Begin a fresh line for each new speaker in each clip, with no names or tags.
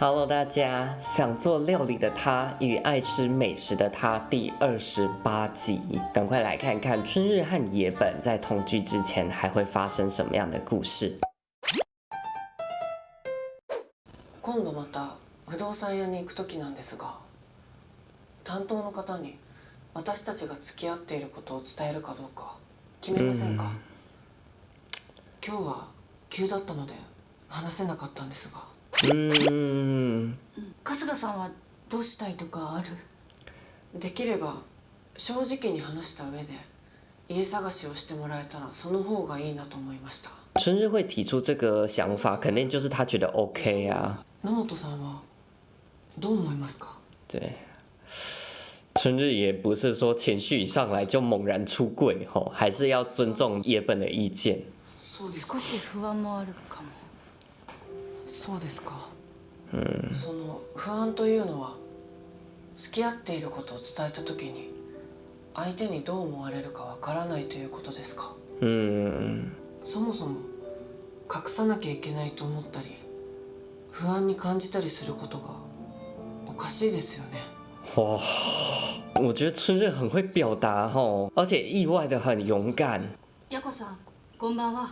Hello，大家，想做料理的他与爱吃美食的他第28集，赶快来看看春日和野本在同居之前还会发生什么样的故事。
今度また不動産屋に行く時なんですが、担当の方に私たちが付き合っていることを伝えるかどうか決めませんか？今日は急だったので話せなかったんですが。
春日さんはどうしたいとかある？
できれば正直に話した上で家探しをしてもらえたらその方がいいなと思いました。
春日会提出这个想法，肯定就是他觉得 OK 啊。
野本さんはどう思いますか？
对，春日也不是说情绪一上来就猛然出柜吼，还是要尊重野本的意见。
そうですか。
少し不安もあるかも。
そうですか。その不安というのは付き合っていることを伝えた時に相手にどう思われるかわからないということですか？そもそも隠さなきゃいけないと思ったり不安に感じたりすることがおかしいですよね。
哇，我觉得春日很会表达吼，而且意外的很勇敢。
やこさん、こんばんは。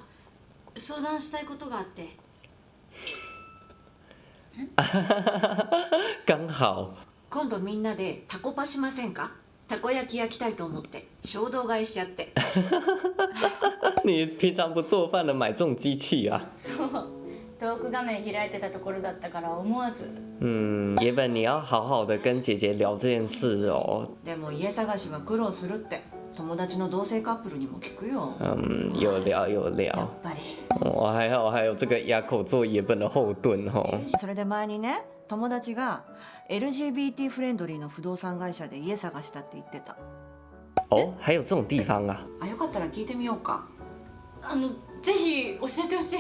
相談したいことがあって。
刚好。
今度みんなでタコパしませんか？たこ焼き焼きたいと思って衝動買いしちゃって。
你平常不做饭的买这种机器啊？
そうトーク画面開いてたところだったから思わず。
野本你要好好的跟姐姐聊这件事哦。
でも家探しは苦労するって友達の同性カップルにも聞くよ。
有聊有聊。
やっぱり。
还有这个哑口做野本的后盾吼。
それで前にね、友達が LGBT フレンドリーの不動産会社で家探したって言ってた。
哦，还有这种地方啊？
あ、よかったら聞いてみようか。
ぜひ教えてほしい。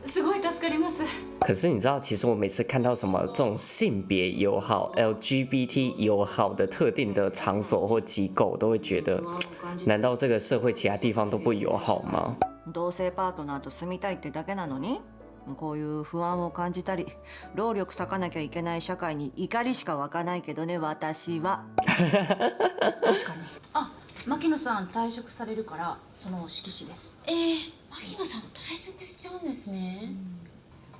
すごい助かります。
可是你知道，其实我每次看到什么这种性别友好、LGBT 友好的特定的场所或机构，都会觉得，难道这个社会其他地方都不友好吗？
同性パートナーと住みたいってだけなのに、こういう不安を感じたり、労力割かなきゃいけない社会に怒りしか湧かないけどね、私は。
確かに。あ、牧野さん退職されるからその色紙です。
牧野さん退職しちゃうんですね。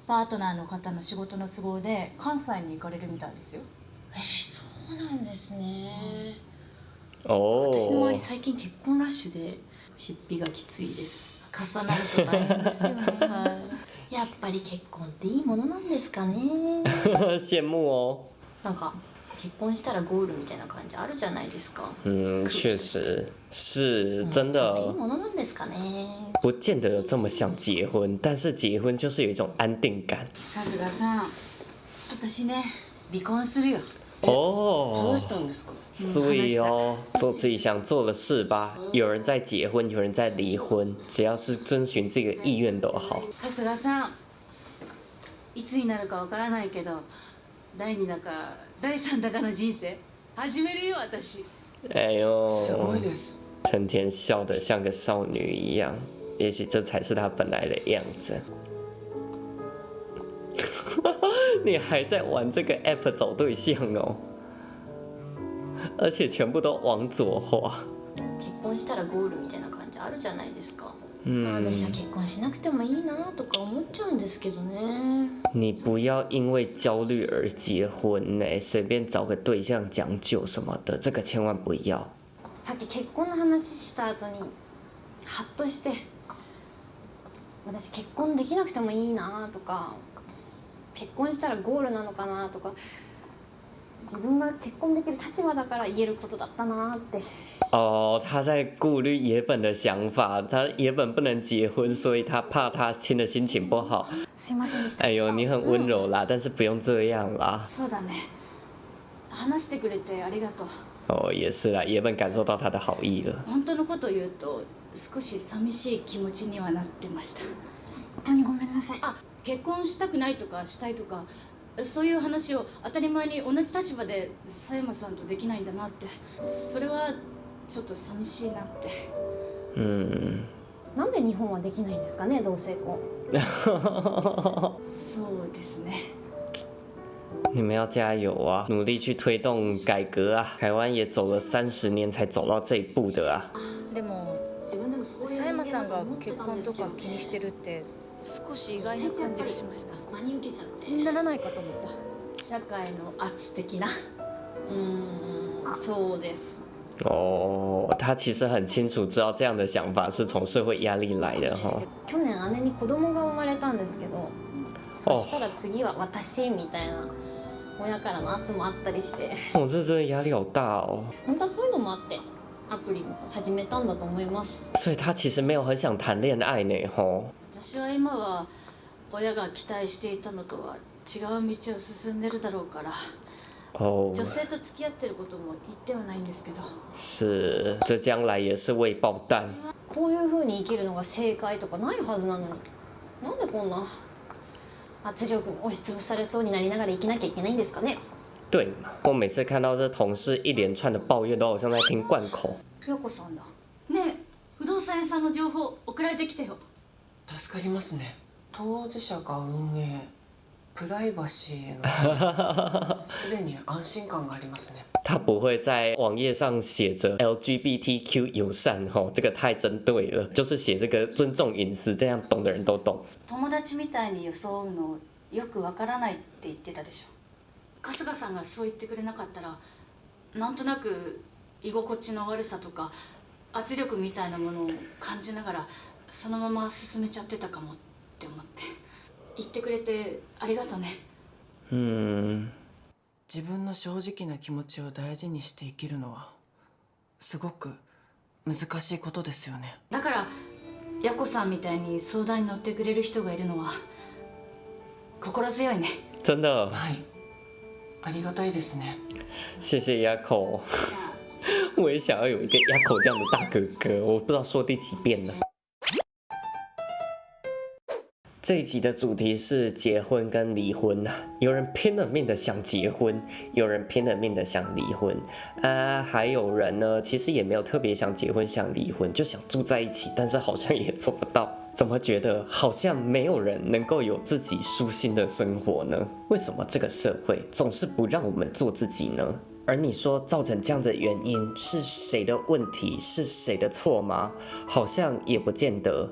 パートナーの方の仕事の都合で関西に行かれるみたいですよ。
そうなんですね。
哦。
私の周り最近結婚ラッシュで出費がきついです。重なると大変ですよね。やっぱり結婚っていいものなんですかね。
羡慕哦。
なんか結婚したらゴールみたいな感じあるじゃないですか。
确实是真的。
いいものなんですかね。
不见得有这么想结婚，但是结婚就是有一种安定感。
春日さん、私ね離婚するよ。
哦，
話したんですか？
所以哦，做自己想做的事吧。有人在结婚，有人在离婚，只要是遵循这个意愿都好。
春日さん、いつになるかわからないけど、第2だか第3だかの人生始めるよ私。
哎呦，
すごいです。
成天笑得像个少女一样，也许这才是她本来的样子。你还在玩这个 app 找对象哦，而且全部都往左滑。
結婚したらゴールみたいな感じあるじゃないですか。私は結婚しなくてもいいなとか思っちゃうんですけどね。
你不要因为焦虑而结婚呢，随便找个对象将就什么的，这个千万不要。
さっき結婚の話した後にハッとして、私結婚できなくてもいいなとか、結婚したらゴールなのかなとか、自分が結婚できる立場だから言えることだったなって。
哦，他在顾虑野本的想法，他野本不能结婚，所以他怕他听的心情不好。
すいませんでした。
哎呦，你很温柔啦，但是不用这样啦。
そうだね。話してくれてありがとう。
哦，也是啦，野本感受到他的好意了。
本当のことを言うと少し寂しい気持ちにはなってました。
本当にごめんなさい。
結婚したくないとかしたいとか、そういう話を当たり前に同じ立場で佐山さんとできないんだなって、それはちょっと寂しいなって。
なんで日本はできないんですかね、同性婚。
そうですね。
你们要加油啊，努力去推动改革啊！台湾也走了30年才走到这一步的啊。
でも佐山さんが結婚とか気にしてるって少し意外な感じがしました。気にならないかと思った。社会の圧的な。
そうです。
哦，他其实很清楚知道这样的想法是从社会压力来的哈。
去年姉に子供が生まれたんですけど、そしたら次は私みたいな親からの圧もあったりして。
哦，这真的压力好大哦。
本当はそういうのもあってアプリも始めたんだと思います。
所以他其实没有很想谈恋爱呢，吼。
私は今は親が期待していたのとは違う道を進んでるだろうから。
哦，
女性と付き合ってることも言ってはないんですけど。
是，这将来也是未爆弹。
こういう風に生きるのが正解とかないはずなのに、なんでこんな圧力に押しつぶされそうになりながら生きなきゃいけないんですかね。
对嘛，我每次看到这同事一连串的抱怨，都好像在听贯口。
陽子さんだ。ねえ、不動産屋さんの情報送られてきてよ。
助かりますね。当事者が運営、プライバシーへのすでに安心感がありますね。
他不会在网页上写着 LGBTQ 友善吼，这个太针对了，就是写这个尊重隐私，这样懂的人都懂。
友達みたいに装うのよくわからないって言ってたでしょ。春日さんがそう言ってくれなかったら、なんとなく居心地の悪さとか圧力みたいなものを感じながらそのまま進めちゃってたかもって思って。言ってくれてありがとね。
自分の正直な気持ちを大事にして生きるのはすごく難しいことですよね。
だからやこさんみたいに相談に乗ってくれる人がいるのは心強いね。
真的，
はい、ありがたいですね。
谢谢丫口。我也想要有一个丫口这样的大哥哥，我不知道说第几遍了。这一集的主题是结婚跟离婚啊，有人拼了命的想结婚，有人拼了命的想离婚啊，还有人呢，其实也没有特别想结婚想离婚，就想住在一起，但是好像也做不到。怎么觉得好像没有人能够有自己舒心的生活呢？为什么这个社会总是不让我们做自己呢？而你说造成这样的原因是谁的问题，是谁的错吗？好像也不见得。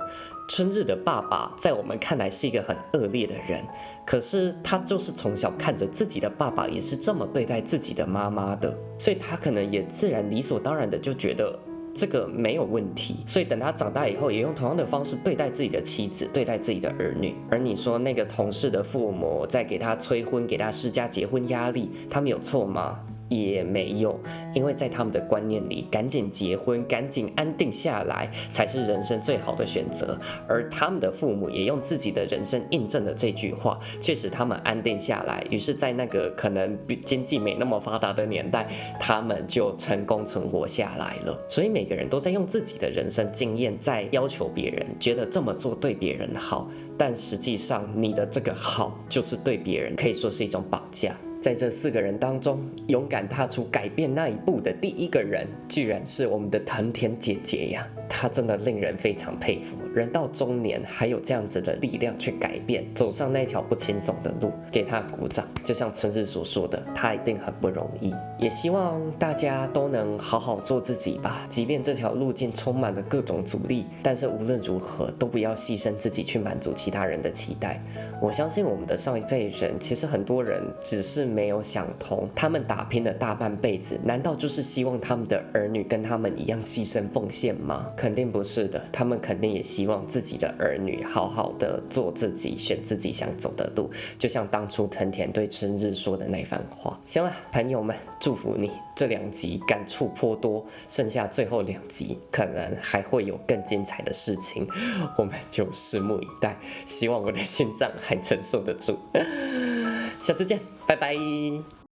春日的爸爸在我们看来是一个很恶劣的人，可是他就是从小看着自己的爸爸也是这么对待自己的妈妈的，所以他可能也自然理所当然的就觉得这个没有问题，所以等他长大以后也用同样的方式对待自己的妻子，对待自己的儿女。而你说那个同事的父母在给他催婚，给他施加结婚压力，他们有错吗？也没有，因为在他们的观念里，赶紧结婚，赶紧安定下来，才是人生最好的选择。而他们的父母也用自己的人生印证了这句话，确实他们安定下来。于是，在那个可能经济没那么发达的年代，他们就成功存活下来了。所以每个人都在用自己的人生经验在要求别人，觉得这么做对别人好，但实际上你的这个好就是对别人可以说是一种绑架。在这4个人当中，勇敢踏出改变那一步的第一个人，居然是我们的藤田姐姐呀！她真的令人非常佩服，人到中年还有这样子的力量去改变，走上那条不轻松的路，给她鼓掌。就像春日所说的，她一定很不容易。也希望大家都能好好做自己吧，即便这条路径充满了各种阻力，但是无论如何都不要牺牲自己去满足其他人的期待。我相信我们的上一辈人，其实很多人只是没有想通，他们打拼了大半辈子，难道就是希望他们的儿女跟他们一样牺牲奉献吗？肯定不是的，他们肯定也希望自己的儿女好好的做自己，选自己想走的路，就像当初藤田对春日说的那番话。行了，朋友们，祝福你这2集感触颇多，剩下最后2集可能还会有更精彩的事情，我们就拭目以待。希望我的心脏还承受得住。下次见，拜拜。